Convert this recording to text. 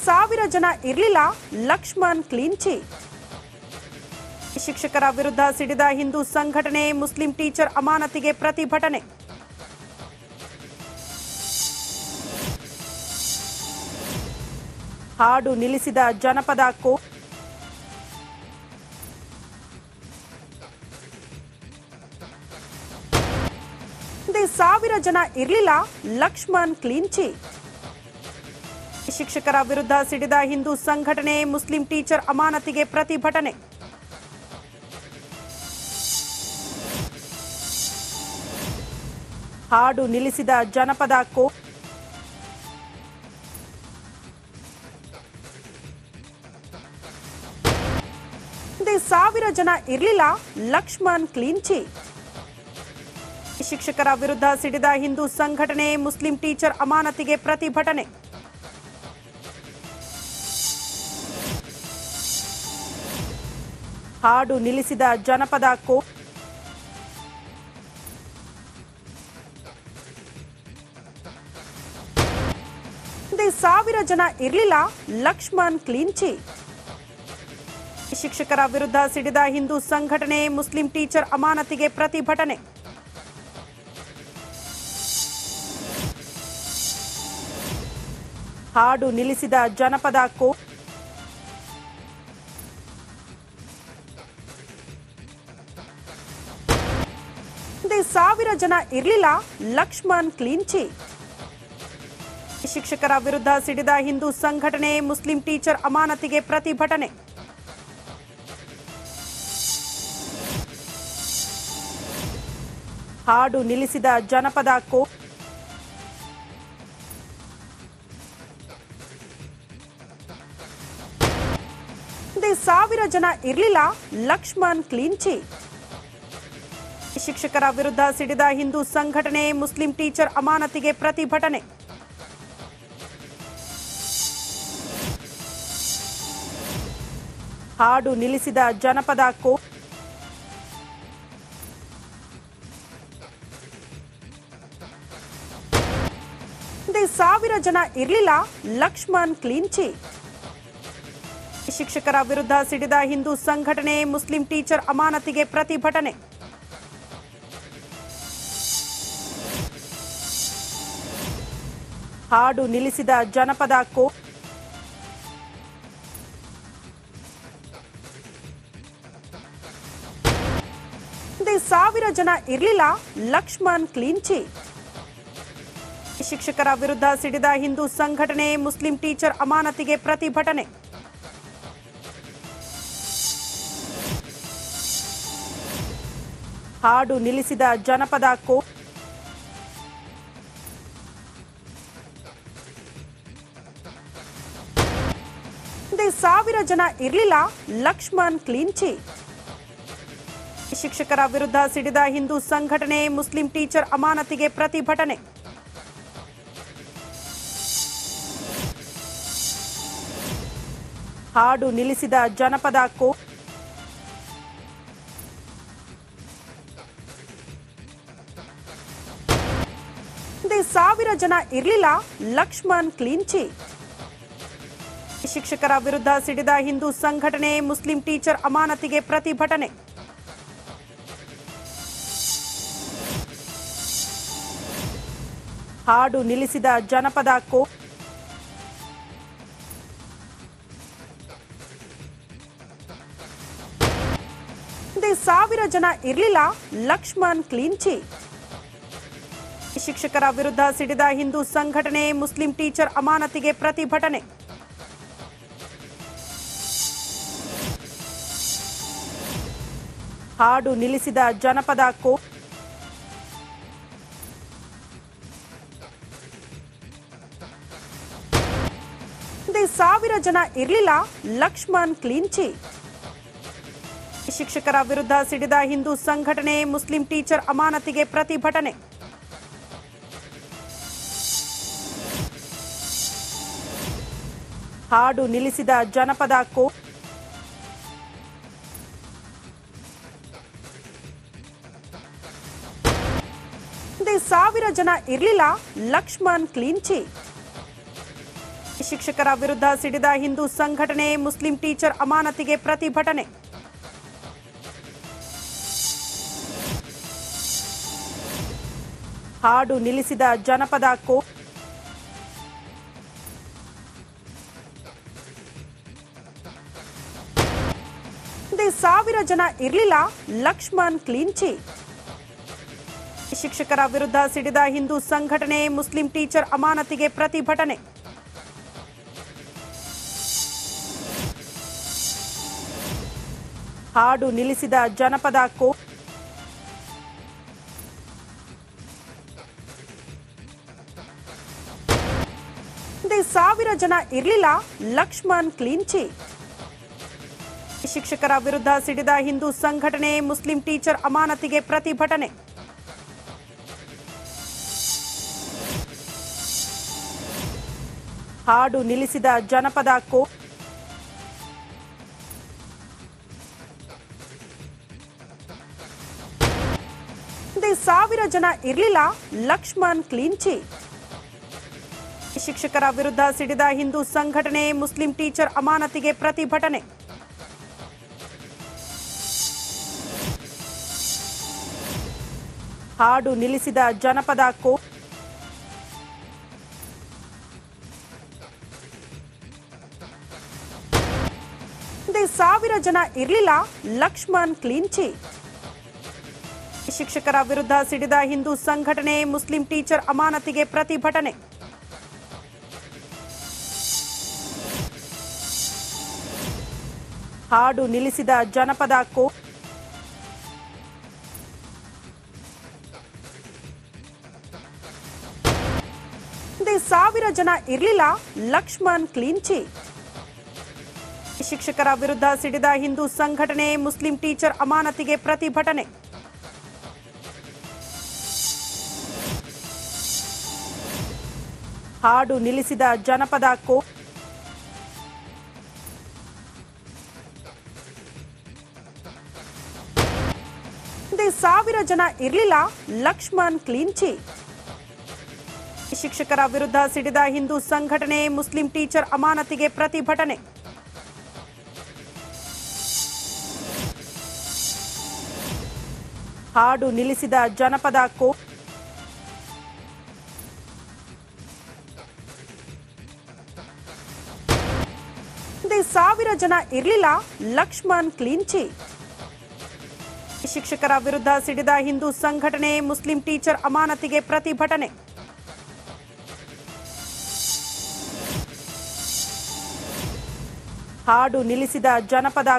ಸಾವಿರ ಜನ ಇರಲಿಲ್ಲ, ಲಕ್ಷ್ಮಣ್ ಕ್ಲೀನ್ ಚೀಟ್. ಶಿಕ್ಷಕರ ವಿರುದ್ಧ ಸಿಡಿದ ಹಿಂದೂ ಸಂಘಟನೆ, ಮುಸ್ಲಿಂ ಟೀಚರ್ ಅಮಾನತಿಗೆ ಪ್ರತಿಭಟನೆ. ಹಾಡು ನಿಲ್ಲಿಸಿದ ಜನಪದ ಕೋ. ಸಾವಿರ ಜನ ಇರಲಿಲ್ಲ, ಲಕ್ಷ್ಮಣ್ ಕ್ಲೀನ್ ಚೀಟ್. ಶಿಕ್ಷಕರ ವಿರುದ್ಧ ಸಿಡಿದ ಹಿಂದೂ ಸಂಘಟನೆ, ಮುಸ್ಲಿಂ ಟೀಚರ್ ಅಮಾನತಿಗೆ ಪ್ರತಿಭಟನೆ. ಹಾಡು ನಿಲ್ಲಿಸಿದ ಜನಪದ ಕೋ. ಸಾವಿರ ಜನ ಇರಲಿಲ್ಲ, ಲಕ್ಷ್ಮಣ್ ಕ್ಲೀನ್ ಚೀಟ್. ಶಿಕ್ಷಕರ ವಿರುದ್ಧ ಸಿಡಿದ ಹಿಂದೂ ಸಂಘಟನೆ, ಮುಸ್ಲಿಂ ಟೀಚರ್ ಅಮಾನತಿಗೆ ಪ್ರತಿಭಟನೆ. ಹಾಡು ನಿಲ್ಲಿಸಿದ ಜನಪದ ಕೋ. ಸಾವಿರ ಜನ ಇರಲಿಲ್ಲ, ಲಕ್ಷ್ಮಣ್ ಕ್ಲೀನ್ ಚೀಟ್. ಶಿಕ್ಷಕರ ವಿರುದ್ಧ ಸಿಡಿದ ಹಿಂದೂ ಸಂಘಟನೆ, ಮುಸ್ಲಿಂ ಟೀಚರ್ ಅಮಾನತಿಗೆ ಪ್ರತಿಭಟನೆ. ಹಾಡು ನಿಲ್ಲಿಸಿದ ಜನಪದ ಕೋ. ಸಾವಿರ ಜನ ಇರಲಿಲ್ಲ, ಲಕ್ಷ್ಮಣ್ ಕ್ಲೀನ್ ಚೀಟ್. ಶಿಕ್ಷಕರ ವಿರುದ್ಧ ಸಿಡಿದ ಹಿಂದೂ ಸಂಘಟನೆ, ಮುಸ್ಲಿಂ ಟೀಚರ್ ಅಮಾನತಿಗೆ ಪ್ರತಿಭಟನೆ. ಹಾಡು ನಿಲ್ಲಿಸಿದ ಜನಪದ ಕೋ. ಸಾವಿರ ಜನ ಇರಲಿಲ್ಲ, ಲಕ್ಷ್ಮಣ್ ಕ್ಲೀನ್ ಚೀಟ್. ಶಿಕ್ಷಕರ ವಿರುದ್ಧ ಸಿಡಿದ ಹಿಂದೂ ಸಂಘಟನೆ, ಮುಸ್ಲಿಂ ಟೀಚರ್ ಅಮಾನತಿಗೆ ಪ್ರತಿಭಟನೆ. ಹಾಡು ನಿಲ್ಲಿಸಿದ ಜನಪದ ಕೋ. ಸಾವಿರ ಜನ ಇರಲಿಲ್ಲ, ಲಕ್ಷ್ಮಣ್ ಕ್ಲೀನ್ ಚೀಟ್. ಶಿಕ್ಷಕರ ವಿರುದ್ಧ ಸಿಡಿದ ಹಿಂದೂ ಸಂಘಟನೆ, ಮುಸ್ಲಿಂ ಟೀಚರ್ ಅಮಾನತಿಗೆ ಪ್ರತಿಭಟನೆ. ಹಾಡು ನಿಲ್ಲಿಸಿದ ಜನಪದ ಕೋ. ಸಾವಿರ ಜನ ಇರಲಿಲ್ಲ, ಲಕ್ಷ್ಮಣ್ ಕ್ಲೀನ್ ಚೀಟ್. ಶಿಕ್ಷಕರ ವಿರುದ್ಧ ಸಿಡಿದ ಹಿಂದೂ ಸಂಘಟನೆ, ಮುಸ್ಲಿಂ ಟೀಚರ್ ಅಮಾನತಿಗೆ ಪ್ರತಿಭಟನೆ. ಹಾಡು ನಿಲ್ಲಿಸಿದ ಜನಪದ ಕೋ. ಸಾವಿರ ಜನ ಇರಲಿಲ್ಲ, ಲಕ್ಷ್ಮಣ್ ಕ್ಲೀನ್ ಚೀಟ್. ಶಿಕ್ಷಕರ ವಿರುದ್ಧ ಸಿಡಿದ ಹಿಂದೂ ಸಂಘಟನೆ, ಮುಸ್ಲಿಂ ಟೀಚರ್ ಅಮಾನತಿಗೆ ಪ್ರತಿಭಟನೆ. ಹಾಡು ನಿಲ್ಲಿಸಿದ ಜನಪದ ಕೋ. ಸಾವಿರ ಜನ ಇರಲಿಲ್ಲ, ಲಕ್ಷ್ಮಣ್ ಕ್ಲೀನ್ ಚೀಟ್. ಶಿಕ್ಷಕರ ವಿರುದ್ಧ ಸಿಡಿದ ಹಿಂದೂ ಸಂಘಟನೆ, ಮುಸ್ಲಿಂ ಟೀಚರ್ ಅಮಾನತಿಗೆ ಪ್ರತಿಭಟನೆ. ಹಾಡು ನಿಲ್ಲಿಸಿದ ಜನಪದ ಕೋ. ಸಾವಿರ ಜನ ಇರಲಿಲ್ಲ, ಲಕ್ಷ್ಮಣ್ ಕ್ಲೀನ್ ಚೀಟ್. ಶಿಕ್ಷಕರ ವಿರುದ್ಧ ಸಿಡಿದ ಹಿಂದೂ ಸಂಘಟನೆ, ಮುಸ್ಲಿಂ ಟೀಚರ್ ಅಮಾನತಿಗೆ ಪ್ರತಿಭಟನೆ. ಹಾಡು ನಿಲ್ಲಿಸಿದ ಜನಪದ ಕೋ. ಸಾವಿರ ಜನ ಇರಲಿಲ್ಲ, ಲಕ್ಷ್ಮಣ್ ಕ್ಲೀನ್ ಚೀಟ್. ಶಿಕ್ಷಕರ ವಿರುದ್ಧ ಸಿಡಿದ ಹಿಂದೂ ಸಂಘಟನೆ, ಮುಸ್ಲಿಂ ಟೀಚರ್ ಅಮಾನತಿಗೆ ಪ್ರತಿಭಟನೆ. ಹಾಡು ನಿಲ್ಲಿಸಿದ ಜನಪದ ಕೋ. ಸಾವಿರ ಜನ ಇರಲಿಲ್ಲ, ಲಕ್ಷ್ಮಣ್ ಕ್ಲೀನ್ ಚೀಟ್. ಶಿಕ್ಷಕರ ವಿರುದ್ಧ ಸಿಡಿದ ಹಿಂದೂ ಸಂಘಟನೆ, ಮುಸ್ಲಿಂ ಟೀಚರ್ ಅಮಾನತಿಗೆ ಪ್ರತಿಭಟನೆ. ಹಾಡು ನಿಲ್ಲಿಸಿದ ಜನಪದ ಸಾವಿರ ಜನ ಇರಲಿಲ್ಲ, ಲಕ್ಷ್ಮಣ್ ಕ್ಲೀನ್ ಚೀಟ್. ಶಿಕ್ಷಕರ ವಿರುದ್ಧ ಸಿಡಿದ ಹಿಂದೂ ಸಂಘಟನೆ, ಮುಸ್ಲಿಂ ಟೀಚರ್ ಅಮಾನತಿಗೆ ಪ್ರತಿಭಟನೆ. ಹಾಡು ನಿಲ್ಲಿಸಿದ ಜನಪದ ಸಾವಿರ ಜನ ಇರಲಿಲ್ಲ, ಲಕ್ಷ್ಮಣ್ ಕ್ಲೀನ್ ಚೀಟ್. ಶಿಕ್ಷಕರ ವಿರುದ್ಧ ಸಿಡಿದ ಹಿಂದೂ ಸಂಘಟನೆ, ಮುಸ್ಲಿಂ ಟೀಚರ್ ಅಮಾನತಿಗೆ ಪ್ರತಿಭಟನೆ. ಹಾಡು ನಿಲ್ಲಿಸಿದ ಜನಪದ ಸಾವಿರ ಜನ ಇರಲಿಲ್ಲ, ಲಕ್ಷ್ಮಣ್ ಕ್ಲೀನ್ ಚೀಟ್. ಶಿಕ್ಷಕರ ವಿರುದ್ಧ ಸಿಡಿದ ಹಿಂದೂ ಸಂಘಟನೆ, ಮುಸ್ಲಿಂ ಟೀಚರ್ ಅಮಾನತಿಗೆ ಪ್ರತಿಭಟನೆ. ಹಾಡು ನಿಲ್ಲಿಸಿದ ಜನಪದ ಸಾವಿರ ಜನ ಇರಲಿಲ್ಲ, ಲಕ್ಷ್ಮಣ್ ಕ್ಲೀನ್ ಚೀಟ್. ಶಿಕ್ಷಕರ ವಿರುದ್ಧ ಸಿಡಿದ ಹಿಂದೂ ಸಂಘಟನೆ, ಮುಸ್ಲಿಂ ಟೀಚರ್ ಅಮಾನತಿಗೆ ಪ್ರತಿಭಟನೆ. ಹಾಡು ನಿಲ್ಲಿಸಿದ ಜನಪದ ಸಾವಿರ ಜನ ಇರಲಿಲ್ಲ, ಲಕ್ಷ್ಮಣ್ ಕ್ಲೀನ್ ಚೀಟ್. ಶಿಕ್ಷಕರ ವಿರುದ್ಧ ಸಿಡಿದ ಹಿಂದೂ ಸಂಘಟನೆ, ಮುಸ್ಲಿಂ ಟೀಚರ್ ಅಮಾನತಿಗೆ ಪ್ರತಿಭಟನೆ. ಹಾಡು ನಿಲ್ಲಿಸಿದ ಜನಪದ ಸಾವಿರ ಜನ ಇರಲಿಲ್ಲ, ಲಕ್ಷ್ಮಣ್ ಕ್ಲೀನ್ ಚೀಟ್. ಶಿಕ್ಷಕರ ವಿರುದ್ಧ ಸಿಡಿದ ಹಿಂದೂ ಸಂಘಟನೆ, ಮುಸ್ಲಿಂ ಟೀಚರ್ ಅಮಾನತಿಗೆ ಪ್ರತಿಭಟನೆ. ಹಾಡು ನಿಲ್ಲಿಸಿದ ಜನಪದ ಸಾವಿರ ಜನ ಇರಲಿಲ್ಲ, ಲಕ್ಷ್ಮಣ್ ಕ್ಲೀನ್ ಚೀಟ್. ಶಿಕ್ಷಕರ ವಿರುದ್ಧ ಸಿಡಿದ ಹಿಂದೂ ಸಂಘಟನೆ, ಮುಸ್ಲಿಂ ಟೀಚರ್ ಅಮಾನತಿಗೆ ಪ್ರತಿಭಟನೆ. ಹಾಡು ನಿಲ್ಲಿಸಿದ ಜನಪದ